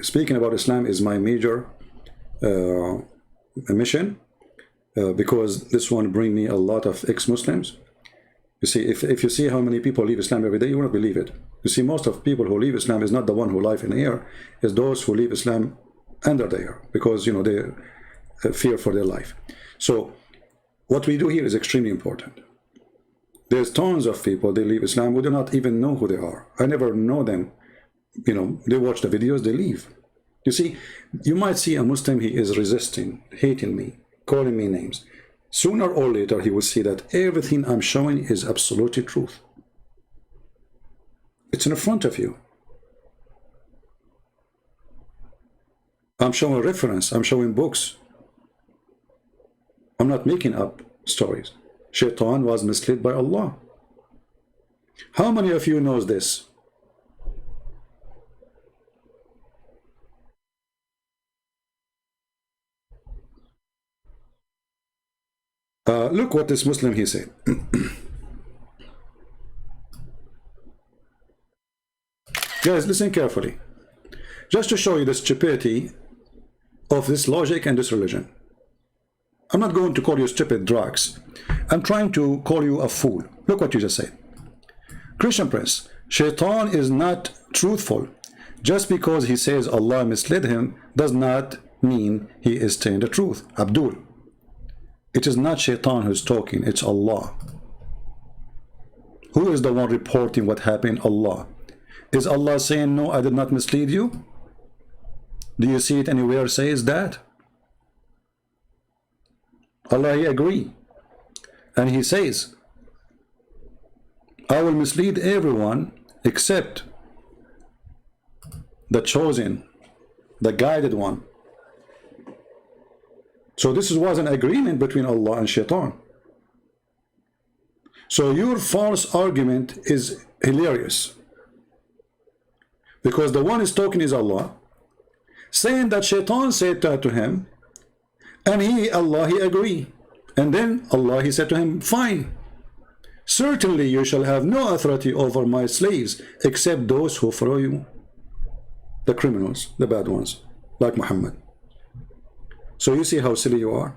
Speaking about Islam is my major mission, because this one bring me a lot of ex-Muslims. You see, if you see how many people leave Islam every day, you won't believe it. You see, most of people who leave Islam is not the one who live in the air, is those who leave Islam under the air, because, you know, they fear for their life. So what we do here is extremely important. There's tons of people, they leave Islam, we do not even know who they are. I never know them. You know, they watch the videos, they leave. You see, you might see a Muslim, he is resisting, hating me, calling me names. Sooner or later, he will see that everything I'm showing is absolutely truth. It's in front of you. I'm showing reference, I'm showing books. I'm not making up stories. Shaitan was misled by Allah. How many of you knows this? Look what this Muslim he said. Guys, listen carefully. Just to show you the stupidity of this logic and this religion. I'm not going to call you stupid drugs. I'm trying to call you a fool. Look what you just said. Christian Prince, Shaitan is not truthful. Just because he says Allah misled him does not mean he is telling the truth. Abdul, it is not Shaitan who's talking, it's Allah. Who is the one reporting what happened? Allah. Is Allah saying, no, I did not mislead you? Do you see it anywhere says that? Allah, he agree. And he says, I will mislead everyone except the chosen, the guided one. So this was an agreement between Allah and Shaitan. So your false argument is hilarious. Because the one is talking is Allah, saying that Shaitan said that to him, and he, Allah, he agree. And then Allah, he said to him, fine. Certainly you shall have no authority over my slaves, except those who follow you. The criminals, the bad ones, like Muhammad. So you see how silly you are.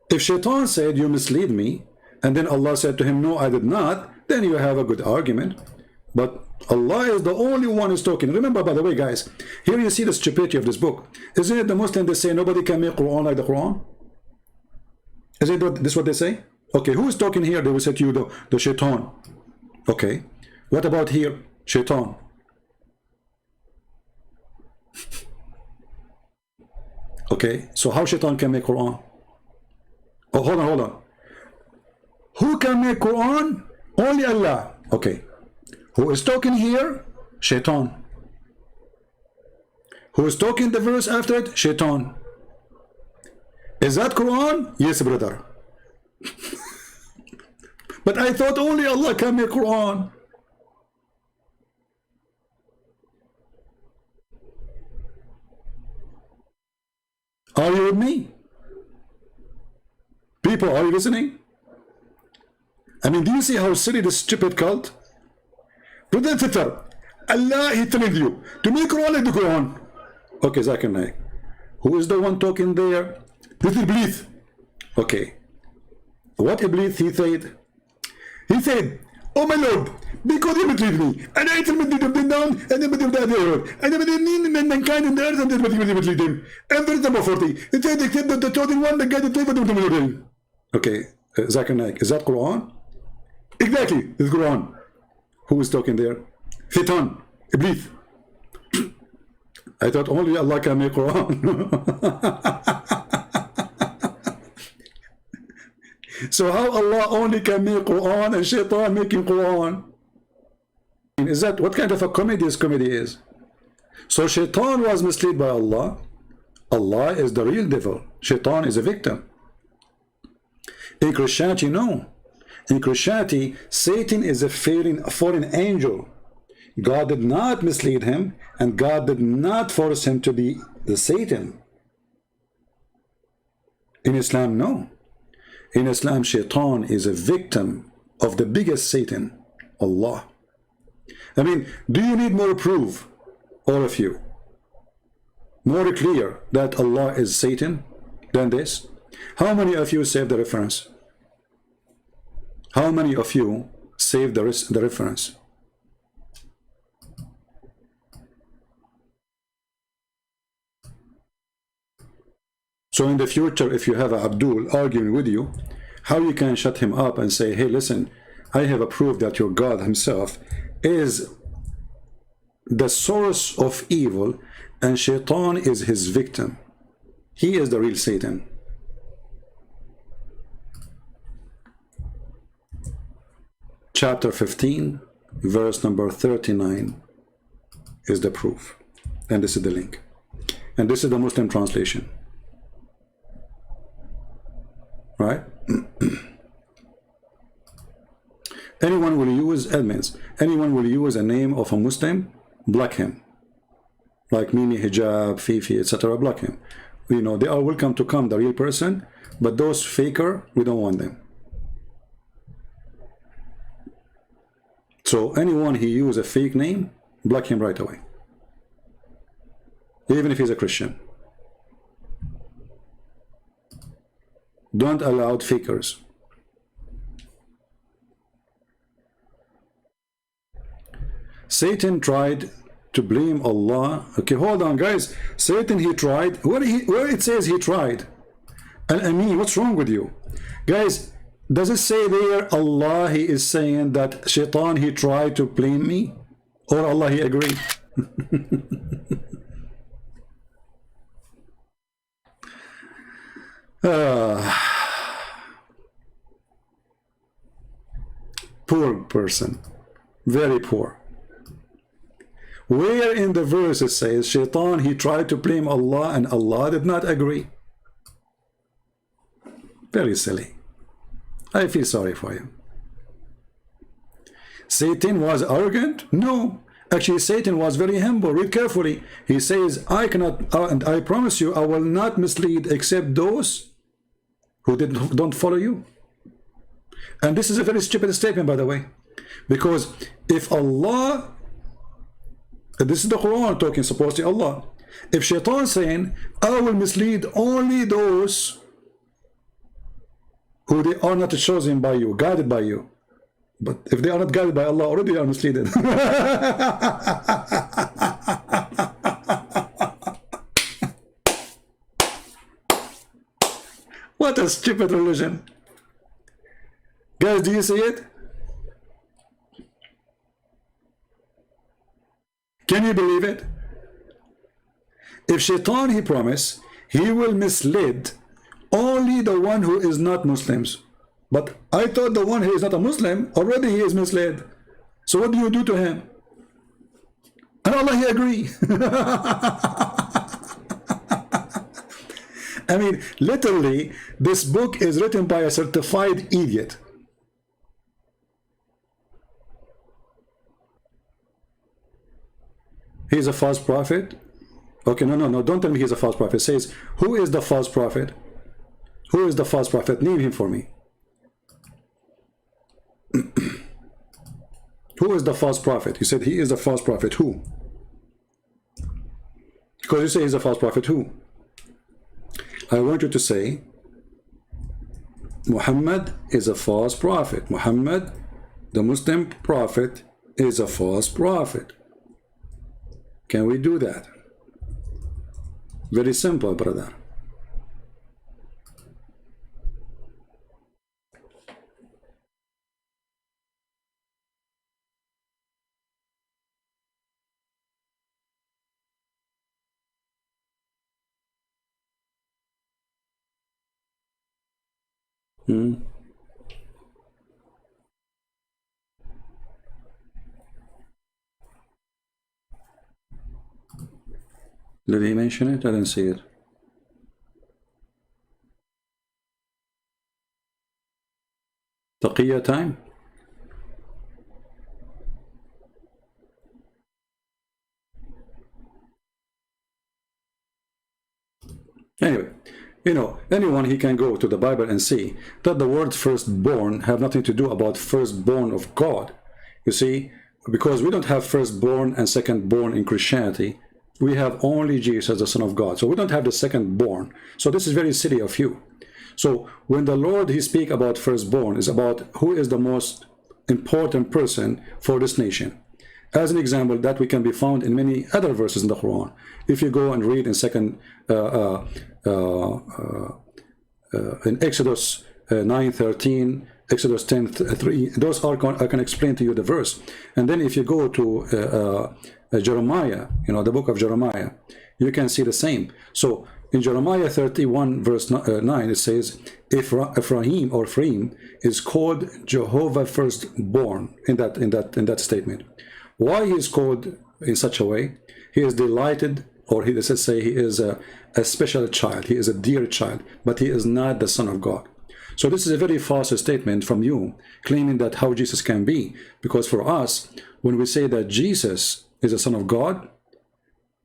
If Shaitan said, you mislead me, and then Allah said to him, no, I did not, then you have a good argument. But Allah is the only one who's talking. Remember, by the way, guys, here you see the stupidity of this book. Isn't it the Muslim they say nobody can make Quran like the Quran? Isn't this what they say? Okay, who is talking here? They will say to you, the Shaitan. Okay, what about here? Shaitan. Okay, so how Shaitan can make Quran? Oh, hold on. Who can make Quran? Only Allah. Okay. Who is talking here? Shaitan. Who is talking the verse after it? Shaitan. Is that Quran? Yes, brother. But I thought only Allah can make Quran. Are you with me? People, are you listening? I mean, do you see how silly this stupid cult? Brother and sister, Allah is telling you to make Quran like the Quran. Okay, Zakir Naik. Who is the one talking there? This is Iblis. Okay. What Iblis he said? He said, oh my Lord, because you mislead me, and I ultimately them down, and then the other, and then mean mankind in the earth, and then mislead him. And verse number 40. It said, except that the chosen one, the guy that favoured them. Okay, Zakir Naik, is that Quran? Exactly, it's Quran. Who is talking there? Shaitan, Iblis. I thought only Allah can make Quran. So how Allah only can make Quran and Shaitan making Quran? Is that what kind of a comedy this comedy is? So Shaitan was misled by Allah. Allah is the real devil. Shaitan is a victim. In Christianity, no. In Christianity, Satan is a fallen angel. God did not mislead him, and God did not force him to be the Satan. In Islam, no. In Islam, Shaitan is a victim of the biggest Satan, Allah. I mean, do you need more proof, all of you? More clear that Allah is Satan than this? How many of you save the reference? How many of you save the reference? So in the future, if you have a Abdul arguing with you, how you can shut him up and say, hey, listen, I have a proof that your God himself is the source of evil and Shaitan is his victim. He is the real Satan. Chapter 15, verse number 39 is the proof. And this is the link. And this is the Muslim translation. Right? Anyone will use admins. Anyone will use a name of a Muslim, block him. Like Mimi, Hijab, Fifi, etc. Block him. You know, they are welcome to come, the real person, but those faker, we don't want them. So anyone who use a fake name, block him right away. Even if he's a Christian. Don't allow fakers. Satan tried to blame Allah. Okay, hold on, guys. Satan, he tried. Where it says he tried? Al-Amin, what's wrong with you? Guys, does it say there Allah, he is saying that Shaitan, he tried to blame me? Or Allah, he agreed? Poor person. Very poor. Where in the verse it says Shaitan, he tried to blame Allah and Allah did not agree? Very silly. I feel sorry for you. Satan was arrogant? No. Actually, Satan was very humble. Read carefully. He says, I cannot, and I promise you, I will not mislead except those who don't follow you. And this is a very stupid statement, by the way. Because if Allah, this is the Quran talking, supposedly Allah. If Shaitan saying, I will mislead only those who they are not chosen by you, guided by you. But if they are not guided by Allah, already are misleaded. What a stupid religion. Guys, do you see it? Can you believe it? If Shaitan, he promised, he will mislead only the one who is not Muslims. But I thought the one who is not a Muslim, already he is misled. So what do you do to him? And Allah, he agree. I mean, literally, this book is written by a certified idiot. He's a false prophet. Okay, no, don't tell me he's a false prophet. It says, who is the false prophet? Who is the false prophet? Name him for me. Who is the false prophet? You said he is the false prophet. Who? Because you say he's a false prophet. Who? I want you to say Muhammad is a false prophet. Muhammad, the Muslim prophet, is a false prophet. Can we do that? Very simple, brother. Did he mention it? I didn't see it. Taqiyya time? Anyway, you know, anyone, he can go to the Bible and see that the word firstborn have nothing to do about firstborn of God. You see, because we don't have firstborn and secondborn in Christianity. We have only Jesus, the Son of God. So we don't have the secondborn. So this is very silly of you. So when the Lord, he speak about firstborn, is about who is the most important person for this nation. As an example, that we can be found in many other verses in the Quran. If you go and read in Exodus 9:13, Exodus 10:3, those are, I can explain to you the verse. And then if you go to Jeremiah, the book of Jeremiah, you can see the same. So in Jeremiah 31 verse 9, it says, Ephraim is called Jehovah firstborn in that statement. Why he is called in such a way? He is delighted, or he does say he is a special child, he is a dear child, but he is not the Son of God. So this is a very false statement from you, claiming that how Jesus can be. Because for us, when we say that Jesus is the Son of God,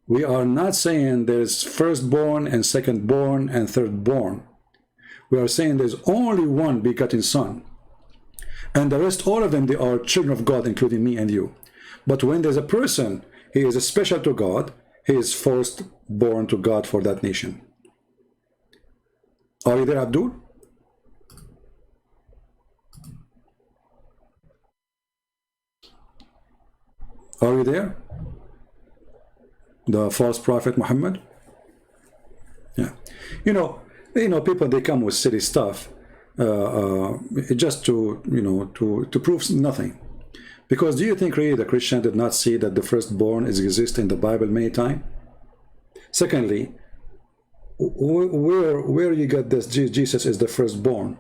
we are not saying there's firstborn and secondborn and thirdborn. We are saying there's only one begotten Son. And the rest, all of them, they are children of God, including me and you. But when there's a person, he is special to God, he is firstborn to God for that nation. Are you there, Abdul? Are you there? The false prophet Muhammad? Yeah. People, they come with silly stuff just to prove nothing. Because do you think really the Christian did not see that the firstborn exists in the Bible many times? Secondly, where you get this Jesus is the firstborn,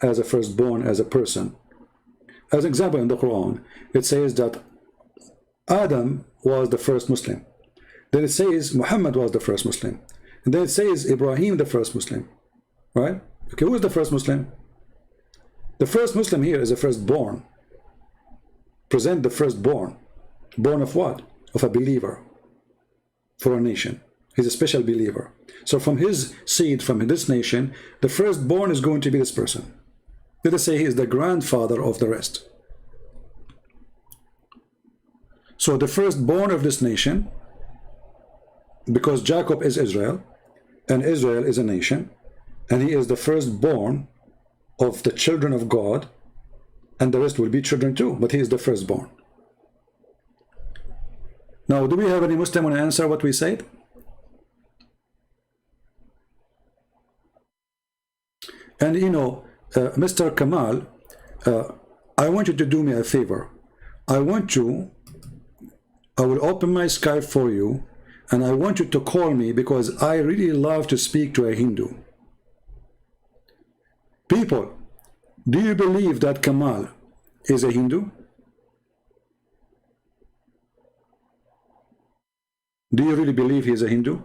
as a person? As an example, in the Quran, it says that Adam was the first Muslim. Then it says Muhammad was the first Muslim. And then it says Ibrahim the first Muslim. Right? Okay, who is the first Muslim? The first Muslim here is the firstborn. Present the firstborn. Born of what? Of a believer. For a nation. He's a special believer. So from his seed, from this nation, the firstborn is going to be this person. Let us say he is the grandfather of the rest. So the firstborn of this nation, because Jacob is Israel, and Israel is a nation, and he is the firstborn of the children of God, and the rest will be children too, but he is the firstborn. Now, do we have any Muslim want to answer what we said? And Mr. Kamal, I want you to do me a favor. I will open my Skype for you, and I want you to call me because I really love to speak to a Hindu. People, do you believe that Kamal is a Hindu? Do you really believe he is a Hindu?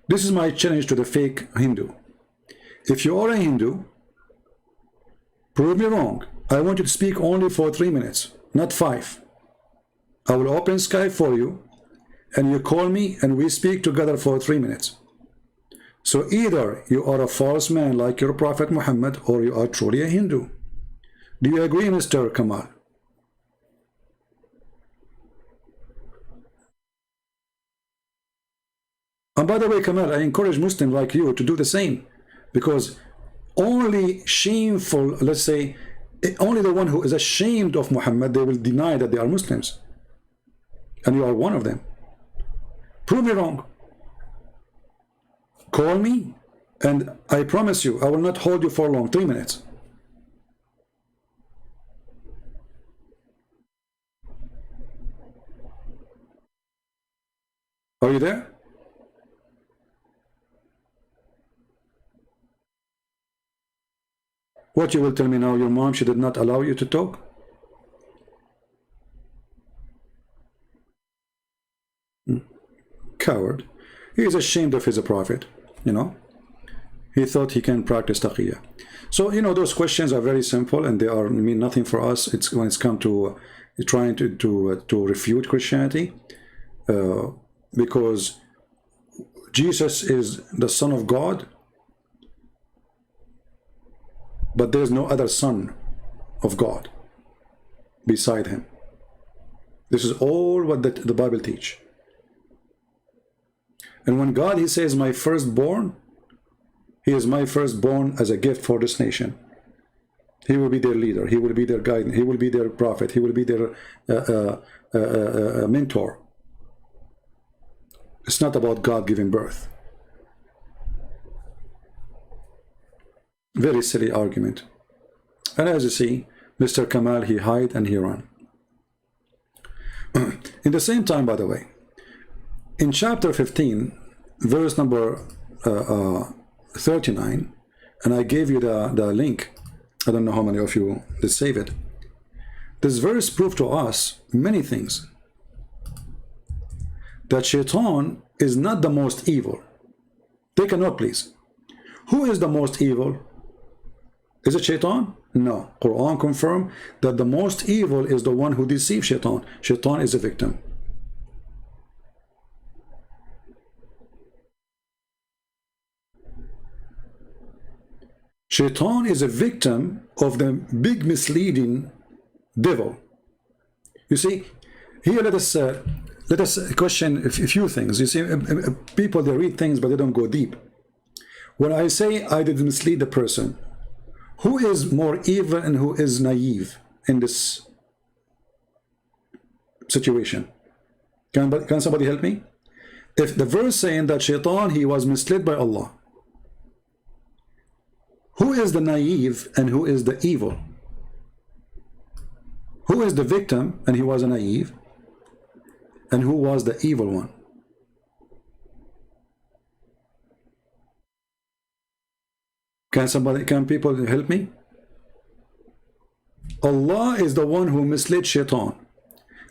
This is my challenge to the fake Hindu. If you are a Hindu, prove me wrong. I want you to speak only for 3 minutes, not 5. I will open Skype for you, and you call me, and we speak together for 3 minutes. So either you are a false man like your Prophet Muhammad, or you are truly a Hindu. Do you agree, Mr. Kamal? And by the way, Kamal, I encourage Muslims like you to do the same, because only shameful, let's say, only the one who is ashamed of Muhammad, they will deny that they are Muslims. And you are one of them. Prove me wrong. Call me, and I promise you, I will not hold you for long. 3 minutes. Are you there? What you will tell me now? Your mom, she did not allow you to talk? Coward. He is ashamed of his prophet, He thought he can practice taqiyya. So, those questions are very simple, and they mean nothing for us. It's when it's come to trying to refute Christianity, because Jesus is the Son of God, but there's no other Son of God beside him. This is all what the Bible teach. And when God, he says, my firstborn, he is my firstborn as a gift for this nation. He will be their leader. He will be their guide. He will be their prophet. He will be their mentor. It's not about God giving birth. Very silly argument. And as you see, Mr. Kamal, he hide and he run. In the same time, by the way, in chapter 15, verse number 39, and I gave you the link. I don't know how many of you did save it. This verse proved to us many things. That Shaitan is not the most evil. Take a note, please. Who is the most evil? Is it Shaitan? No. Quran confirm that the most evil is the one who deceives Shaitan. Shaitan is a victim. Shaitan is a victim of the big misleading devil. You see, here let us question a few things. You see, people, they read things but they don't go deep. When I say I did mislead the person, who is more evil and who is naive in this situation? Can somebody help me? If the verse saying that Shaitan, he was misled by Allah, who is the naive and who is the evil? Who is the victim and he was a naive? And who was the evil one? Can people help me? Allah is the one who misled Shaitan.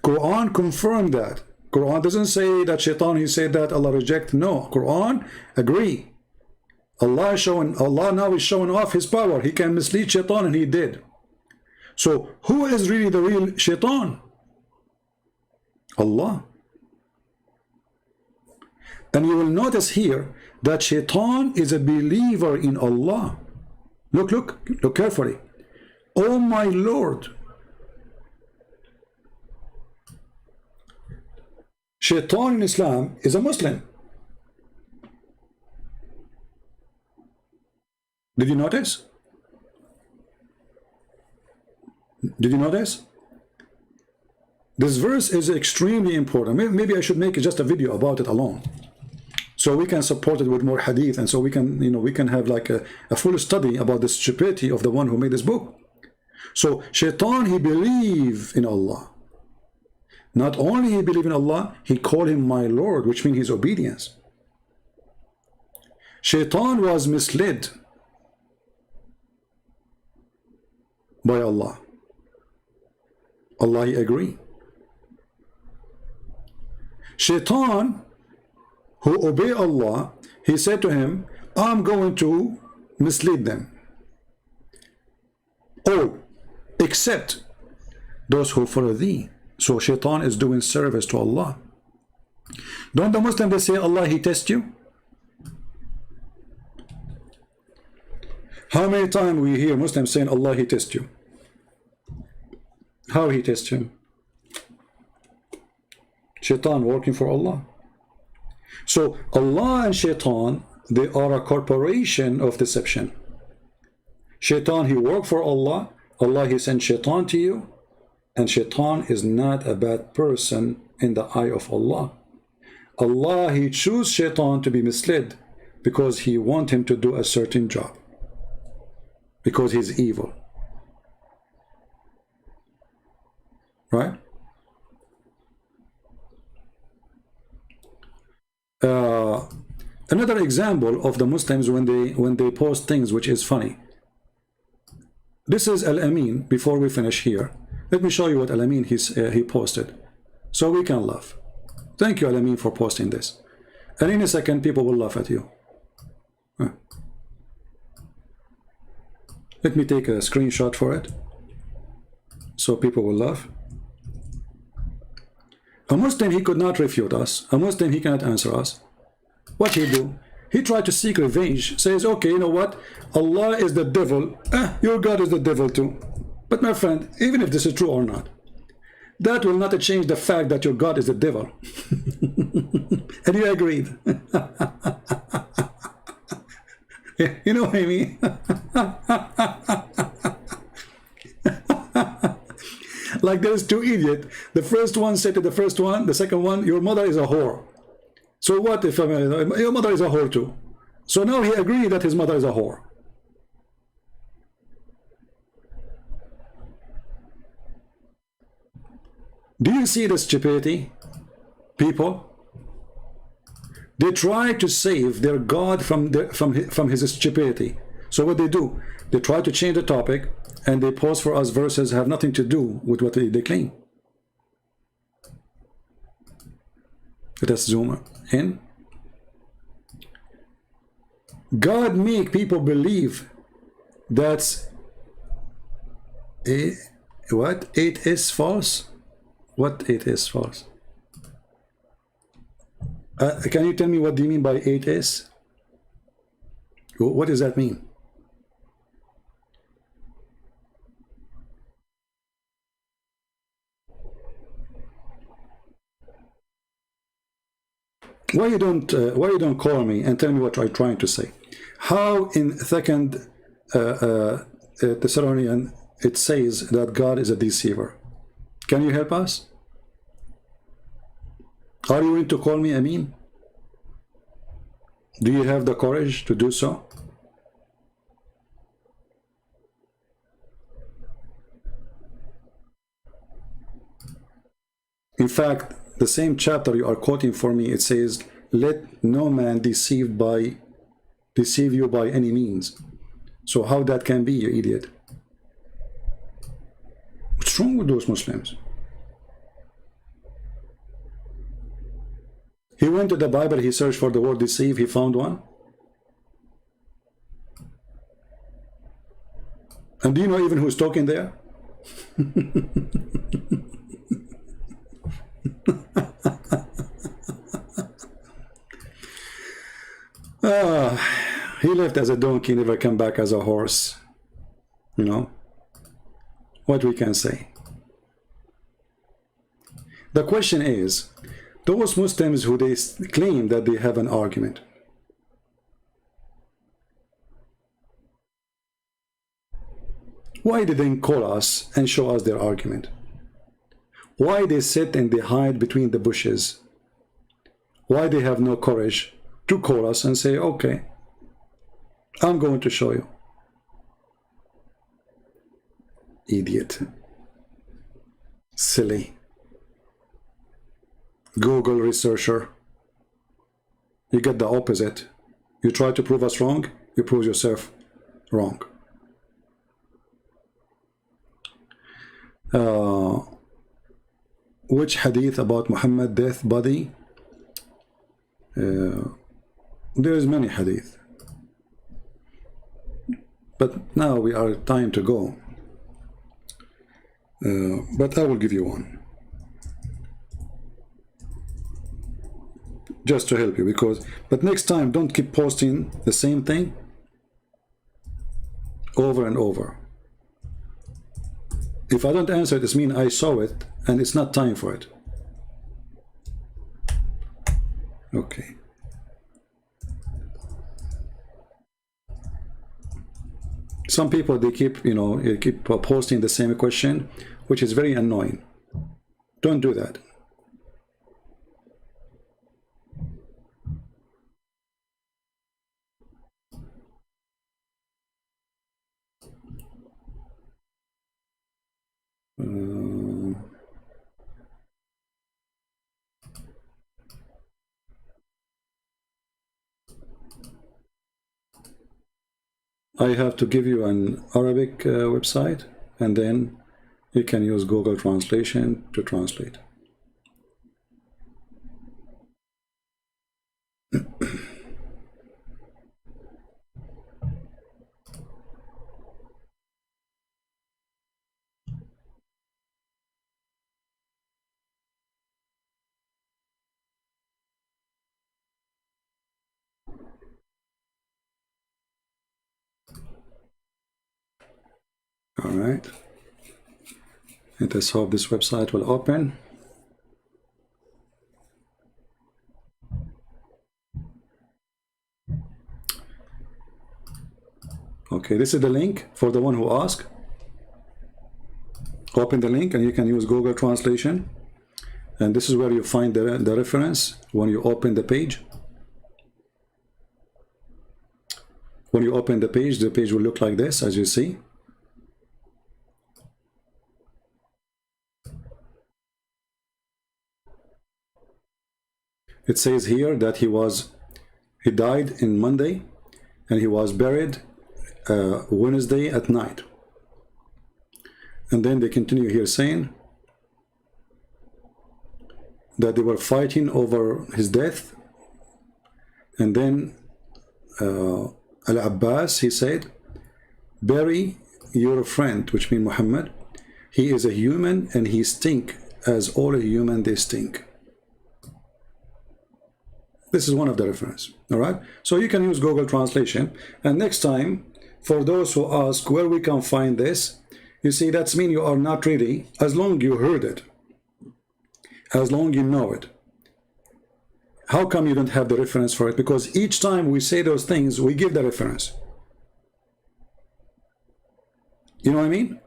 Quran confirmed that. Quran doesn't say that Shaitan, he said that Allah reject. No, Quran agree. Allah now is showing off his power. He can mislead Shaitan, and he did. So who is really the real Shaitan? Allah. And you will notice here that Shaitan is a believer in Allah. Look carefully. Oh my Lord. Shaitan in Islam is a Muslim. Did you notice? Did you notice? This verse is extremely important. Maybe I should make just a video about it alone, so we can support it with more hadith, and so we can, we can have like a full study about the stupidity of the one who made this book. So Shaitan, he believed in Allah. Not only he believed in Allah, he called him my Lord, which means his obedience. Shaitan was misled by Allah. Allah, he agreed. Shaitan, who obey Allah, he said to him, I'm going to mislead them. All except those who follow thee. So Shaitan is doing service to Allah. Don't the Muslims, they say Allah, he tests you? How many times we hear Muslims saying Allah, he tests you? How he tests him? Shaitan working for Allah. So Allah and Shaitan, they are a corporation of deception. Shaitan, he worked for Allah. Allah, he sent Shaitan to you. And Shaitan is not a bad person in the eye of Allah. Allah, he chose Shaitan to be misled because he wants him to do a certain job. Because he's evil. Right? Another example of the Muslims when they post things which is funny. This is Al-Amin. Before we finish here, let me show you what Al-Amin he posted, so we can laugh. Thank you, Al-Amin, for posting this. And in a second, people will laugh at you. Let me take a screenshot for it, so people will laugh. A Muslim, he could not refute us. A Muslim, he cannot answer us. What he do? He tried to seek revenge. Says, okay, you know what? Allah is the devil. Your God is the devil too. But my friend, even if this is true or not, That will not change the fact that your God is the devil. And you agreed. You know what I mean? Like there's two idiots. The first one said to the first one, the second one, your mother is a whore. So what if your mother is a whore too? So now he agreed that his mother is a whore. Do you see the stupidity? People, they try to save their God from his stupidity. So what they do, they try to change the topic and they post for us verses have nothing to do with what they claim. Let us zoom in. God make people believe that's what? It is false? What it is false? Can you tell me what do you mean by it is? What does that mean? Why you don't call me and tell me what I'm trying to say? How in second Thessalonian it says that God is a deceiver? Can you help us? Are you willing to call me Amin? Do you have the courage to do so? In fact, the same chapter you are quoting for me, it says, let no man deceive you by any means. So how that can be, you idiot? What's wrong with those Muslims? He went to the Bible, he searched for the word deceive, he found one. And do you know even who's talking there? He left as a donkey, never come back as a horse. You know what we can say. The question is, those Muslims who they claim that they have an argument, why did they call us and show us their argument? Why they sit and they hide between the bushes? Why they have no courage to call us and say, okay, I'm going to show you. Idiot. Silly. Google researcher. You get the opposite. You try to prove us wrong, you prove yourself wrong. Which hadith about Muhammad death body? There is many hadith, but now we are time to go. But I will give you one, just to help you, but next time don't keep posting the same thing over and over. If I don't answer it, it means I saw it and it's not time for it. Okay. Some people, they keep, you keep posting the same question, which is very annoying. Don't do that. I have to give you an Arabic website, and then you can use Google Translation to translate. All right. Let us hope this website will open. Okay, this is the link for the one who asked. Open the link and you can use Google Translation. And this is where you find the reference when you open the page. When you open the page will look like this, as you see. It says here that he died in Monday and he was buried Wednesday at night. And then they continue here saying that they were fighting over his death. And then Al-Abbas, he said, bury your friend, which means Muhammad. He is a human and he stink as all a human they stink. This is one of the reference. All right, so you can use Google Translation. And next time, for those who ask where we can find this, you see, that's mean you are not ready. As long you heard it, as long you know it. How come you don't have the reference for it? Because each time we say those things, we give the reference. You know what I mean?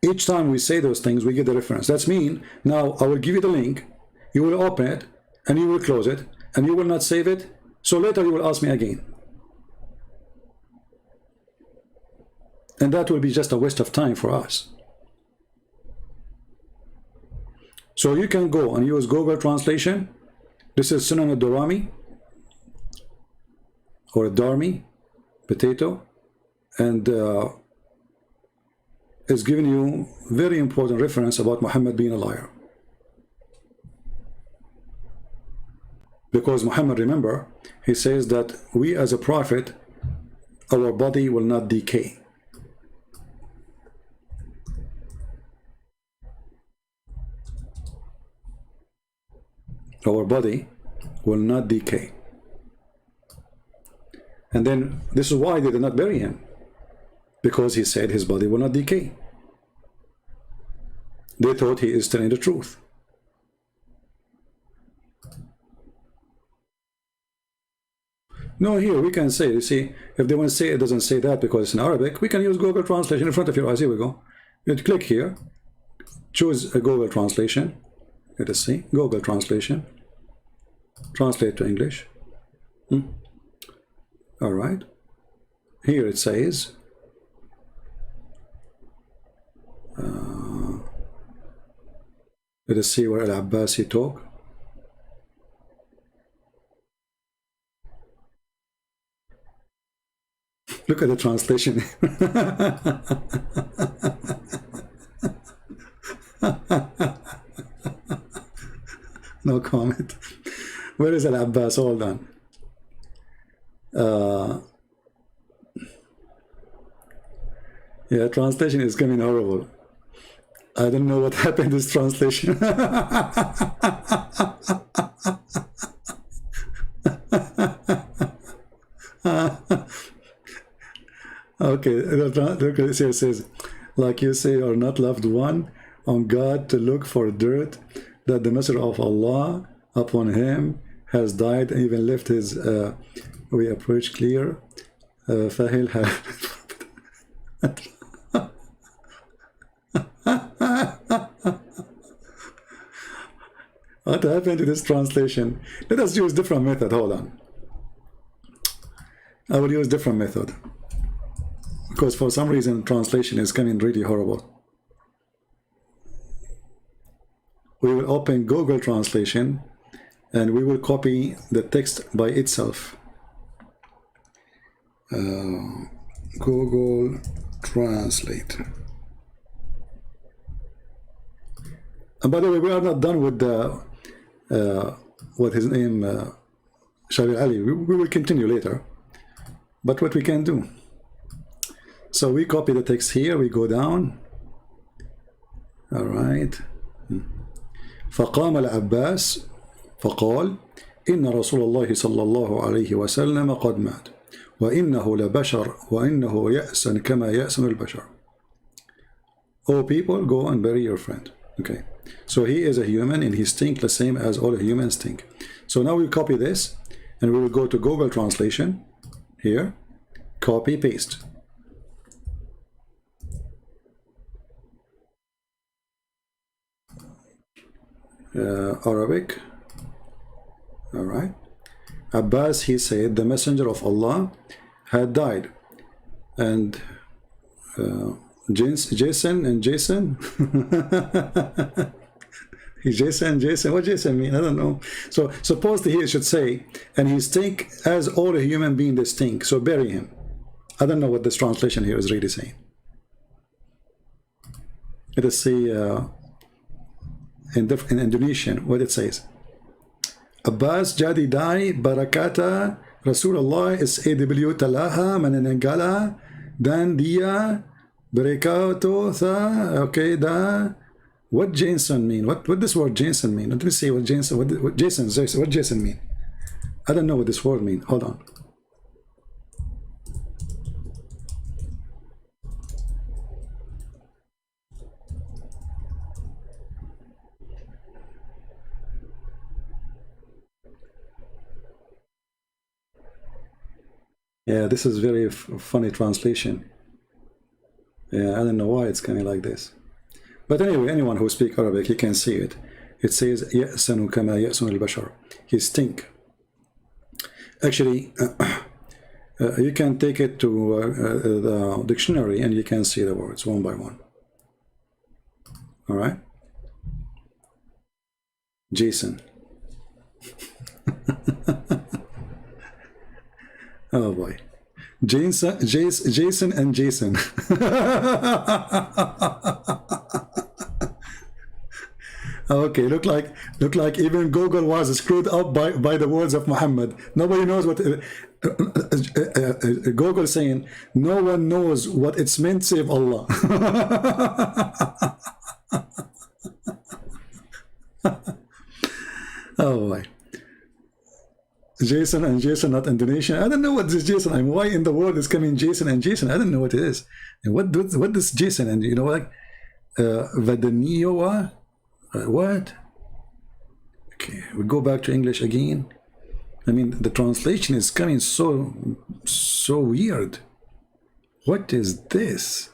Each time we say those things, we give the reference. That's mean now I will give you the link, you will open it, and you will close it, and you will not save it. So later you will ask me again. And that will be just a waste of time for us. So you can go and use Google Translation. This is Sunan al-Darami, or a Darmi, potato, and it's giving you very important reference about Muhammad being a liar. Because Muhammad, remember, he says that we as a prophet, our body will not decay. Our body will not decay. And then this is why they did not bury him, because he said his body will not decay. They thought he is telling the truth. No, here we can say, you see, if they want to say it doesn't say that because it's in Arabic, we can use Google Translation in front of your eyes. Here we go. You click here, choose a Google Translation. Let us see, Google Translation, translate to English. All right, here it says, let us see where Al-Abbasi talk. Look at the translation. No comment. Where is Al-Abbas? Hold on. Yeah, translation is coming horrible. I don't know what happened to this translation. Okay, look at this here. It says, like you say, are not loved one on God to look for dirt, that the Messenger of Allah upon him has died and even left his we approach clear. Fahil have what happened to this translation? Let us use different method. Hold on. I will use different method, because for some reason translation is coming really horrible. We will open Google Translation and we will copy the text by itself. Google Translate. And by the way, we are not done with the what his name, Shabir Ali. We will continue later. But what we can do, so we copy the text here, we go down. All right. فقام العباس فقال إن رسول الله صلى الله عليه وسلم قد مات وإنه لبشر وإنه يأسن كما يأسن البشر. Oh, people, go and bury your friend. Okay. So he is a human and he stinks the same as all humans stink. So now we copy this and we will go to Google Translation here, copy, paste. Arabic. All right. Abbas, he said, the messenger of Allah had died. And Jason and Jason. Jason, what Jason mean? I don't know. So supposedly he should say, and he stink as all a human being they stink, so bury him. I don't know what this translation here is really saying. Let us see in Indonesian what it says. Abbas jadi dai barakata Rasulullah SAW talaha mananangala dan dia berekato tha. Okay, da. What Jason mean? What this word Jason mean? Let me see what Jason. What Jason mean? I don't know what this word mean. Hold on. Yeah, this is very funny translation. Yeah, I don't know why it's coming like this. But anyway, anyone who speaks Arabic, he can see it. It says, يَأْسَنُ كَمَا يَأْسُنُ الْبَشَرُ. He stink. Actually, you can take it to the dictionary and you can see the words one by one. All right? Jason. Oh boy. Jason and Jason. Okay, look like even Google was screwed up by the words of Muhammad. Nobody knows what Google saying. No one knows what it's meant save Allah. Oh boy. Jason and Jason, not Indonesian. I don't know what this Jason. I mean, why in the world is coming Jason and Jason? I don't know what it is. And what this Jason and you know like Vadaniowa? What? Okay, we go back to English again. I mean, the translation is coming so weird. What is this,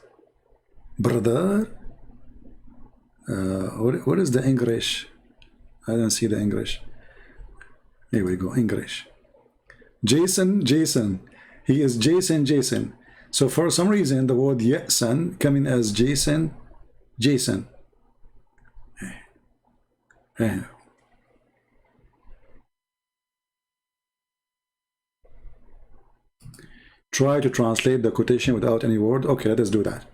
brother? What is the English? I don't see the English. Here we go, English. Jason. He is Jason. So for some reason, the word Yasan coming as Jason. Try to translate the quotation without any word. Okay, let us do that.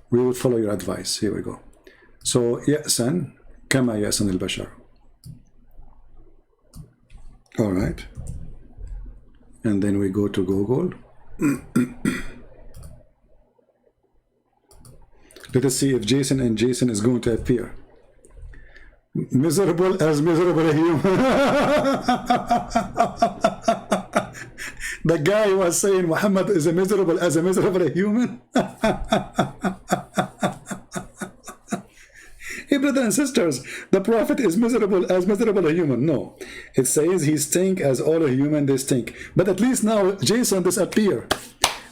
We will follow your advice. Here we go. So Yasan kama yasan al-bashar. All right. And then we go to Google. Let us see if Jason and Jason is going to appear. Miserable as miserable a human. The guy was saying Muhammad is a miserable as a miserable a human. Hey, brothers and sisters, the Prophet is miserable as miserable a human. No, it says he stink as all a human they stink. But at least now Jason disappear.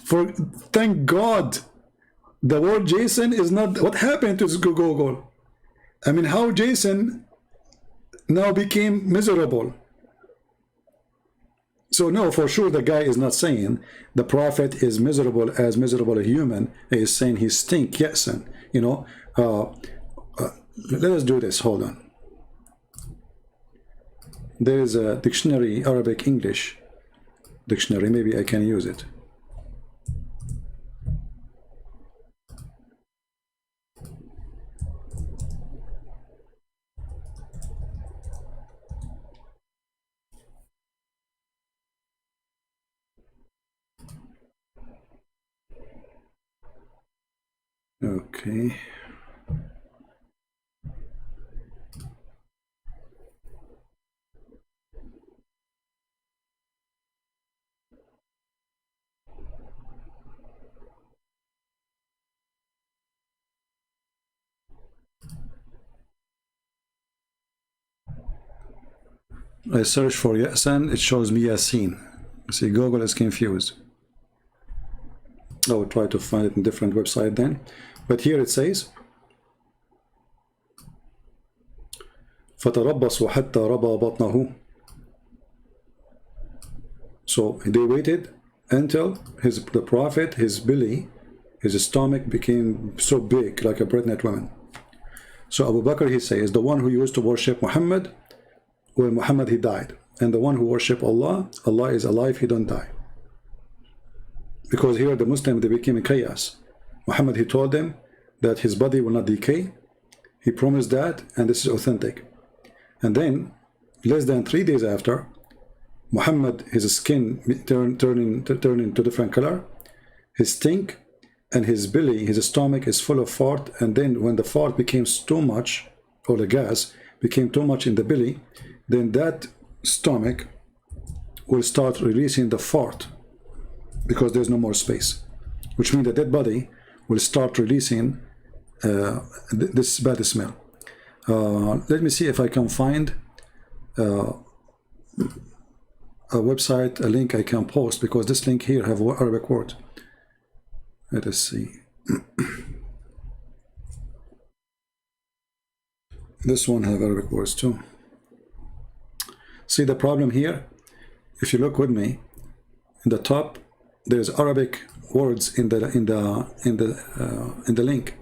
For thank God, the word Jason is not. What happened to Google? I mean, how Jason now became miserable? So no, for sure the guy is not saying the Prophet is miserable as miserable a human. He is saying he stink. Yasan. You know. Let us do this. Hold on. There is a dictionary, Arabic English dictionary. Maybe I can use it. Okay. I search for Yasan, it shows me Yasin. See, Google is confused. I will try to find it in different website then. But here it says فتربصوا حتى ربى بطنه. So they waited until the prophet, his belly, his stomach became so big like a pregnant woman. So Abu Bakr, he says, the one who used to worship Muhammad, when Muhammad he died, and the one who worship Allah, Allah is alive, he don't die. Because here the Muslims, they became in chaos. Muhammad, he told them that his body will not decay. He promised that, and this is authentic. And then, less than 3 days after, Muhammad, his skin turn into different color, his stink, and his belly, his stomach is full of fart. And then when the fart became too much, or the gas became too much in the belly, then that stomach will start releasing the fart because there's no more space, which means the dead body will start releasing this bad smell. Let me see if I can find a website, a link I can post, because this link here have Arabic word. Let us see. This one have Arabic words too. See the problem here? If you look with me, in the top there's Arabic words in the link.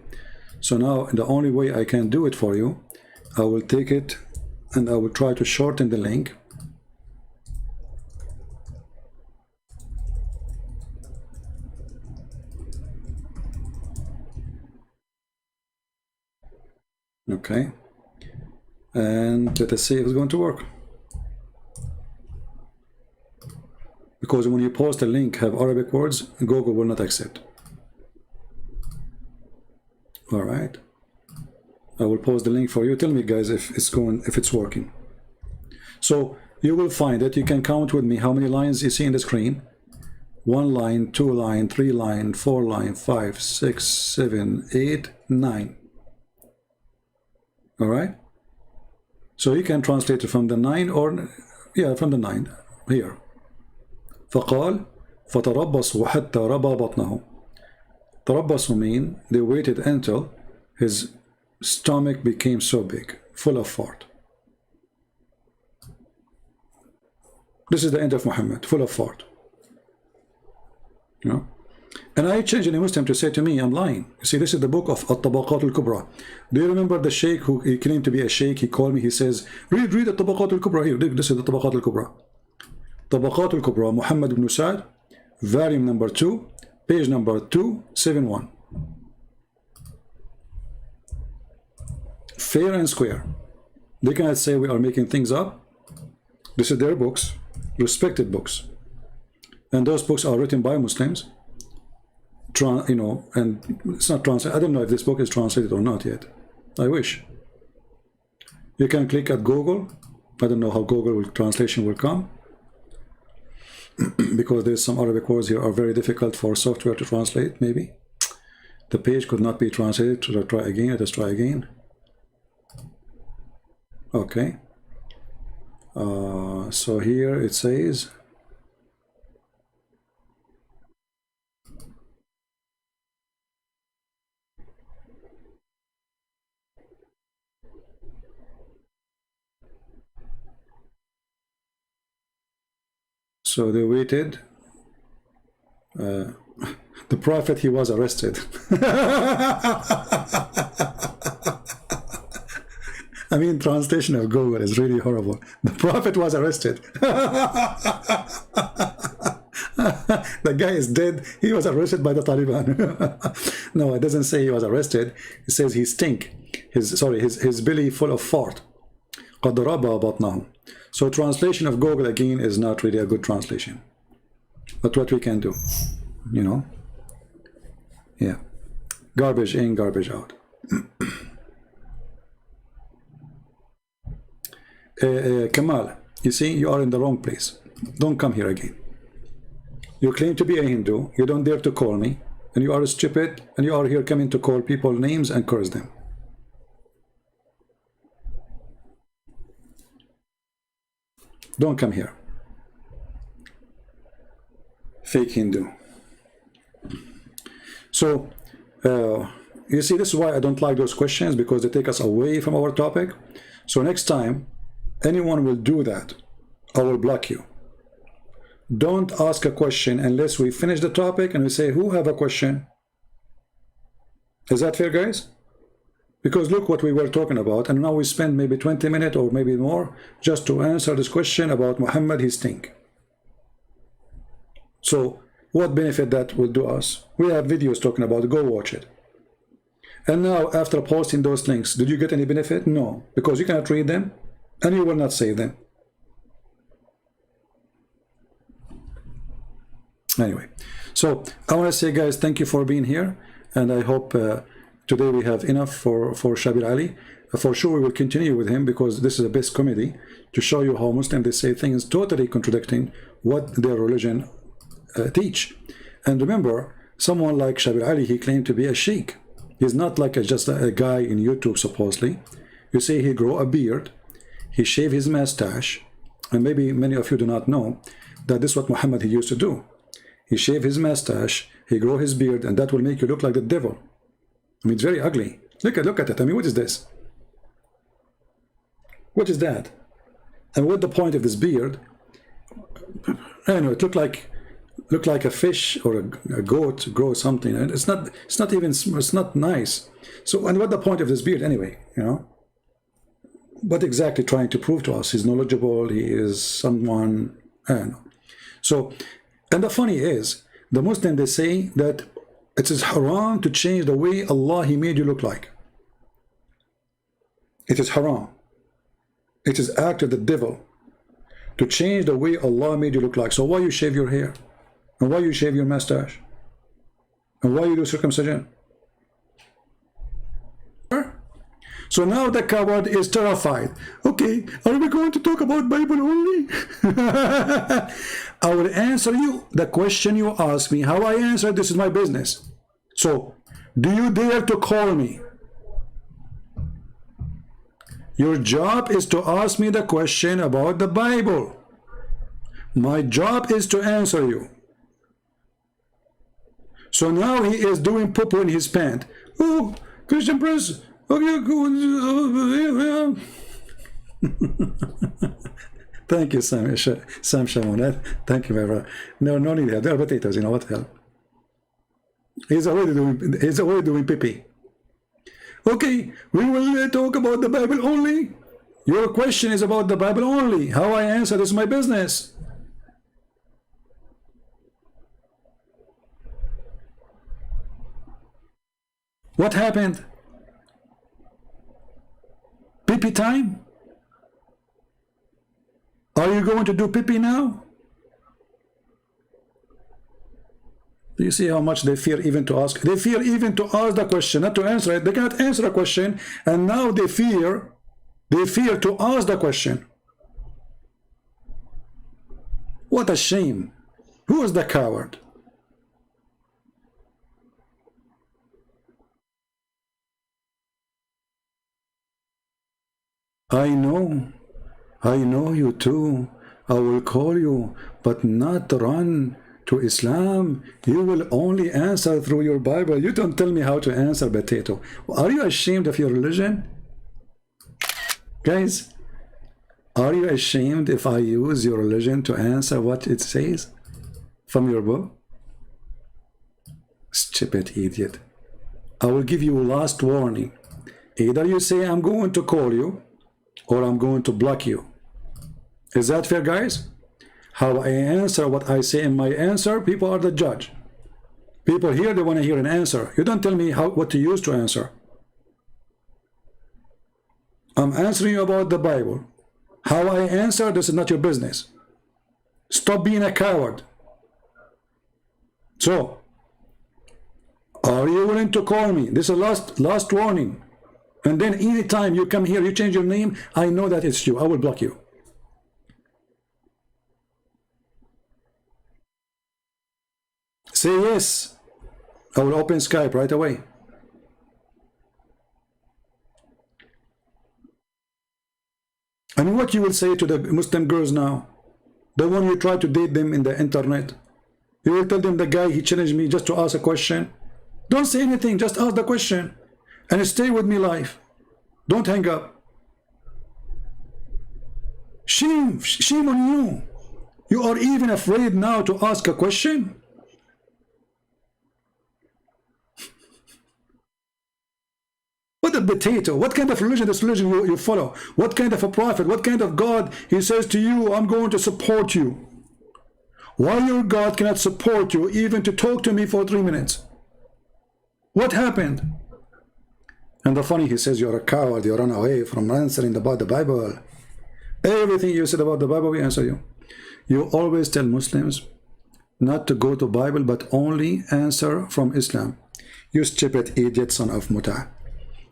So now the only way I can do it for you, I will take it and I will try to shorten the link. Okay, and let us see if it's going to work. Because when you post a link have Arabic words, Google will not accept. All right, I will post the link for you. Tell me, guys, if it's working. So you will find that you can count with me how many lines you see in the screen. 1 line, 2 line, 3 line, 4 line, 5, 6, 7, 8, 9. All right, so you can translate it from the 9, or from the 9 here. فقال فتربصوا حتى ربى بطنه. تربصوا mean they waited until his stomach became so big, full of fart. This is the end of Muhammad, full of fart. You know? And I challenge any Muslim to say to me, I'm lying. You see, this is the book of At-Tabaqat al-Kubra. Do you remember the sheikh who he claimed to be a sheikh? He called me, he says, read At-Tabaqat al-Kubra here. This is the Tabaqat al-Kubra. Tabaqat al-Kubra, Muhammad ibn Sa'd, volume number 2, page number 271. Fair and square. They cannot say we are making things up. This is their books, respected books. And those books are written by Muslims. You know, and it's not translated. I don't know if this book is translated or not yet. I wish. You can click at Google. I don't know how Google translation will come, because there's some Arabic words here are very difficult for software to translate. Maybe the page could not be translated. Should I try again? Let us try again. Okay. So here it says, so they waited. The prophet, he was arrested. I mean, translation of Google is really horrible. The prophet was arrested. The guy is dead. He was arrested by the Taliban. No, it doesn't say he was arrested. It says he stink. His belly full of fart. قَدْ رَبَى بَطْنَهُ. So translation of Google again is not really a good translation. But what we can do, you know? Yeah. Garbage in, garbage out. Kamal, you see, you are in the wrong place. Don't come here again. You claim to be a Hindu. You don't dare to call me. And you are stupid. And you are here coming to call people names and curse them. Don't come here. Fake Hindu. So, you see, this is why I don't like those questions, because they take us away from our topic. So next time, anyone will do that, I will block you. Don't ask a question unless we finish the topic and we say, who have a question? Is that fair, guys? Because look what we were talking about, and now we spend maybe 20 minutes or maybe more just to answer this question about Muhammad, his stink. So what benefit that will do us? We have videos talking about it. Go watch it. And now after posting those links, did you get any benefit? No, because you cannot read them and you will not save them. Anyway, so I want to say, guys, thank you for being here, and I hope today we have enough for Shabir Ali. For sure we will continue with him, because this is the best comedy to show you how Muslims, they say things totally contradicting what their religion teach. And remember, someone like Shabir Ali, he claimed to be a sheikh. He's not like just a guy in YouTube, supposedly. You see, he grow a beard, he shave his mustache, and maybe many of you do not know that this is what Muhammad he used to do. He shave his mustache, he grow his beard, and that will make you look like the devil. I mean, it's very ugly. Look at it. I mean, what is this? What is that? And what the point of this beard? I don't know, it looked like a fish or a goat grow something, and it's not nice. So, and what the point of this beard anyway? You know, what exactly trying to prove to us? He's knowledgeable. He is someone. I don't know. So, and the funny is, the Muslim, they say that it is haram to change the way Allah he made you look like. It is haram. It is act of the devil to change the way Allah made you look like. So why you shave your hair? And why you shave your mustache? And why you do circumcision? So now the coward is terrified. Okay, are we going to talk about Bible only? I will answer you the question you ask me. How I answer, this is my business. So, do you dare to call me? Your job is to ask me the question about the Bible. My job is to answer you. So now he is doing poo-poo in his pant. Oh, Christian Prince. Thank you, Sam Shamonet. Thank you, my brother. No need that. They are potatoes, you know what the hell. He's already doing pee-pee. Okay, we will talk about the Bible only. Your question is about the Bible only. How I answer is my business. What happened? Pee-pee time? Are you going to do pee-pee now? Do you see how much they fear even to ask? They fear even to ask the question, not to answer it. They cannot answer a question, and now they fear to ask the question. What a shame. Who is the coward? I know you too. I will call you, but not run to Islam. You will only answer through your Bible. You don't tell me how to answer, potato. Are you ashamed of your religion? Guys, are you ashamed if I use your religion to answer what it says from your book? Stupid idiot. I will give you last warning. Either you say I'm going to call you, or I'm going to block you. Is that fair, guys? How I answer what I say in my answer, people are the judge. People here, they want to hear an answer. You don't tell me what to use to answer. I'm answering you about the Bible. How I answer, this is not your business. Stop being a coward. So, are you willing to call me? This is last warning. And then anytime you come here, you change your name, I know that it's you. I will block you. Say yes. I will open Skype right away. And what you will say to the Muslim girls now, the one you try to date them in the internet, you will tell them the guy, he challenged me just to ask a question. Don't say anything, just ask the question and stay with me live. Don't hang up. Shame, shame on you. You are even afraid now to ask a question. What a potato. What kind of religion, this religion you follow? What kind of a prophet? What kind of God? He says to you, I'm going to support you. Why your God cannot support you even to talk to me for 3 minutes? What happened? And the funny, he says, you're a coward. You run away from answering about the Bible. Everything you said about the Bible, we answer you. You always tell Muslims not to go to Bible, but only answer from Islam. You stupid idiot, son of Muta.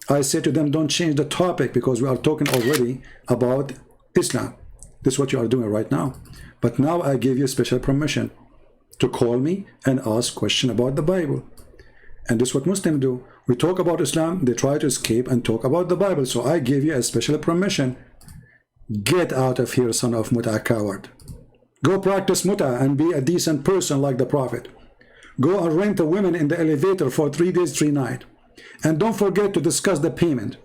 I say to them, don't change the topic because we are talking already about Islam. This is what you are doing right now. But now I give you special permission to call me and ask question about the Bible. And this is what Muslims do. We talk about Islam, they try to escape and talk about the Bible. So I give you a special permission. Get out of here, son of Muta, coward. Go practice Muta and be a decent person like the Prophet. Go and rent the women in the elevator for 3 days, 3 nights. And don't forget to discuss the payment.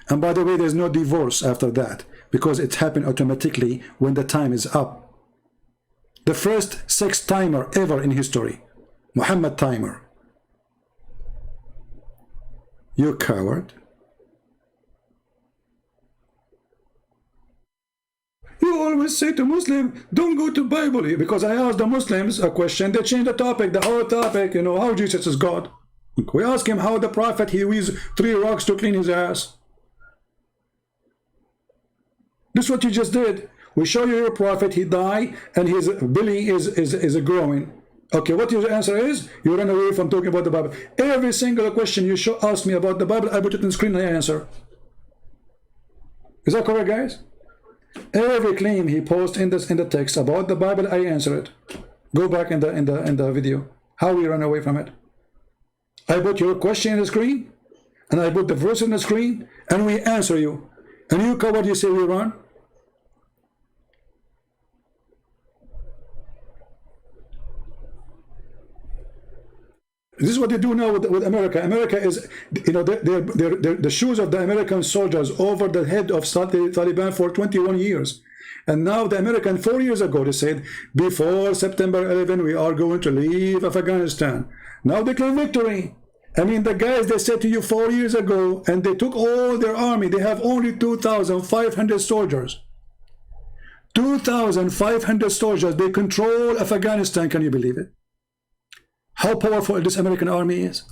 And by the way, there's no divorce after that because it happened automatically when the time is up. The first sex timer ever in history. Muhammad timer. You coward. You always say to Muslim, don't go to Bible. Because I asked the Muslims a question, they changed the topic, the whole topic, you know, how Jesus is God. We ask him how the prophet, he used 3 rocks to clean his ass. This is what you just did. We show you your prophet, he died, and his belly is growing. Okay, what your answer is? You run away from talking about the Bible. Every single question you ask me about the Bible, I put it on the screen and I answer. Is that correct, guys? Every claim he posts in the text about the Bible, I answer it. Go back in the video. How we run away from it. I put your question in the screen, and I put the verse in the screen, and we answer you. And you coward, you say we run. This is what they do now with America. America is, you know, the shoes of the American soldiers over the head of Taliban for 21 years. And now the American 4 years ago, they said, before September 11, we are going to leave Afghanistan. Now they claim victory. I mean, the guys they said to you 4 years ago, and they took all their army. They have only 2,500 soldiers. 2,500 soldiers. They control Afghanistan. Can you believe it? How powerful this American army is.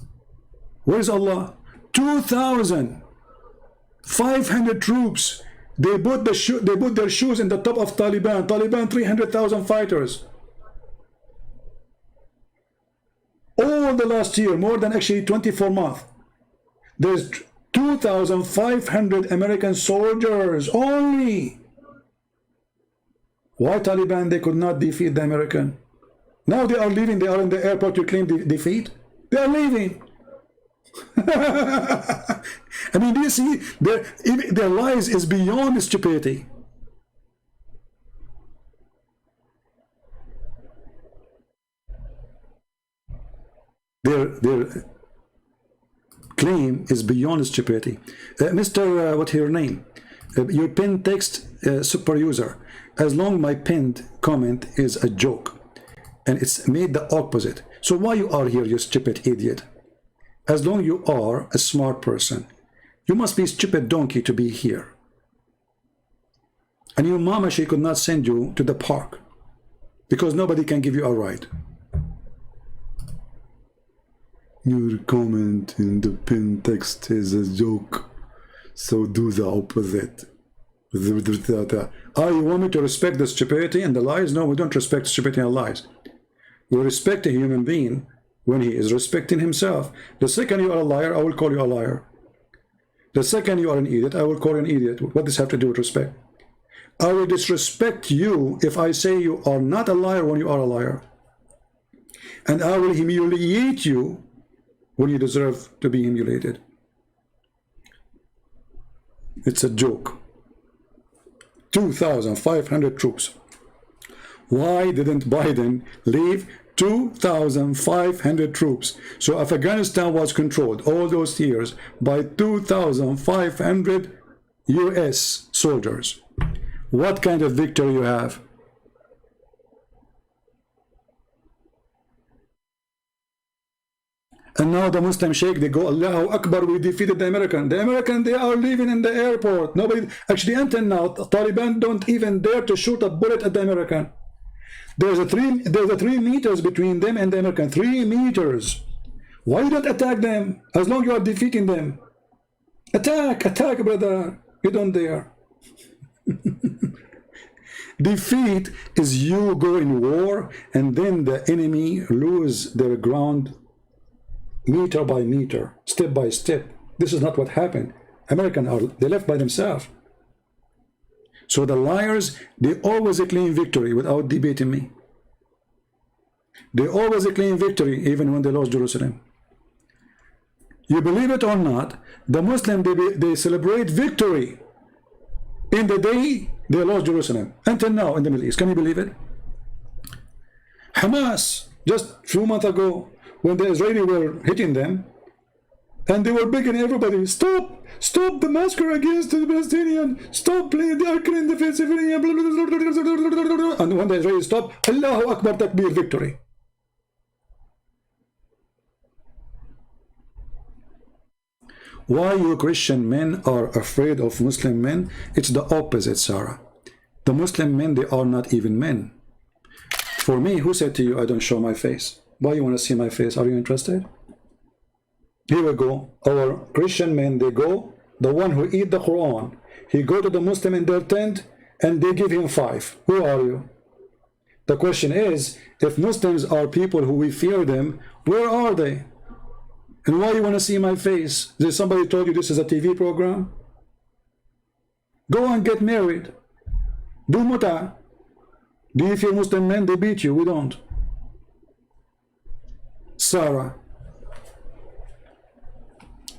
Where is Allah? 2,500 troops. They put their shoes in the top of Taliban. Taliban, 300,000 fighters. All the last year, more than actually 24 months. There's 2,500 American soldiers only. Why Taliban? They could not defeat the American. Now they are leaving. They are in the airport to claim defeat. They are leaving. I mean, do you see their lies is beyond stupidity. Their claim is beyond stupidity. Mr. What's your name? Your pinned text super user. As long my pinned comment is a joke, and it's made the opposite. So why you are here, you stupid idiot? As long you are a smart person, you must be a stupid donkey to be here. And your mama, she could not send you to the park because nobody can give you a ride. Your comment in the pinned text is a joke, so do the opposite. You want me to respect the stupidity and the lies? No, we don't respect stupidity and lies. We respect a human being when he is respecting himself. The second you are a liar, I will call you a liar. The second you are an idiot, I will call you an idiot. What does this have to do with respect? I will disrespect you if I say you are not a liar when you are a liar. And I will humiliate you when you deserve to be humiliated. It's a joke. 2,500 troops. Why didn't Biden leave 2,500 troops? So Afghanistan was controlled all those years by 2,500 US soldiers. What kind of victory you have? And now the Muslim Sheikh, they go, Allahu Akbar, we defeated the American. The American, they are living in the airport. Nobody, actually until now, Taliban don't even dare to shoot a bullet at the American. There's a 3 meters between them and the American. 3 meters. Why you don't attack them? As long as you are defeating them. Attack, brother. You don't dare. Defeat is you go in war and then the enemy lose their ground meter by meter, step by step. This is not what happened. Americans they left by themselves. So the liars, they always claim victory without debating me. They always claim victory even when they lost Jerusalem. You believe it or not, the Muslim, they celebrate victory in the day they lost Jerusalem. Until now in the Middle East. Can you believe it? Hamas, just a few months ago, when the Israelis were hitting them, and they were begging everybody, stop the massacre against the Palestinians, stop playing the killing the civilians, and when the Israelis stopped, Allahu Akbar, Takbir, victory. Why you Christian men are afraid of Muslim men? It's the opposite, Sarah. The Muslim men, they are not even men. For me, who said to you, I don't show my face? Why you want to see my face? Are you interested? Here we go. Our Christian men, they go, the one who eat the Quran, he go to the Muslim in their tent and they give him 5. Who are you? The question is, if Muslims are people who we fear them, where are they? And why you want to see my face? Did somebody told you this is a TV program? Go and get married. Do muta. Do you fear Muslim men? They beat you. We don't. Sarah,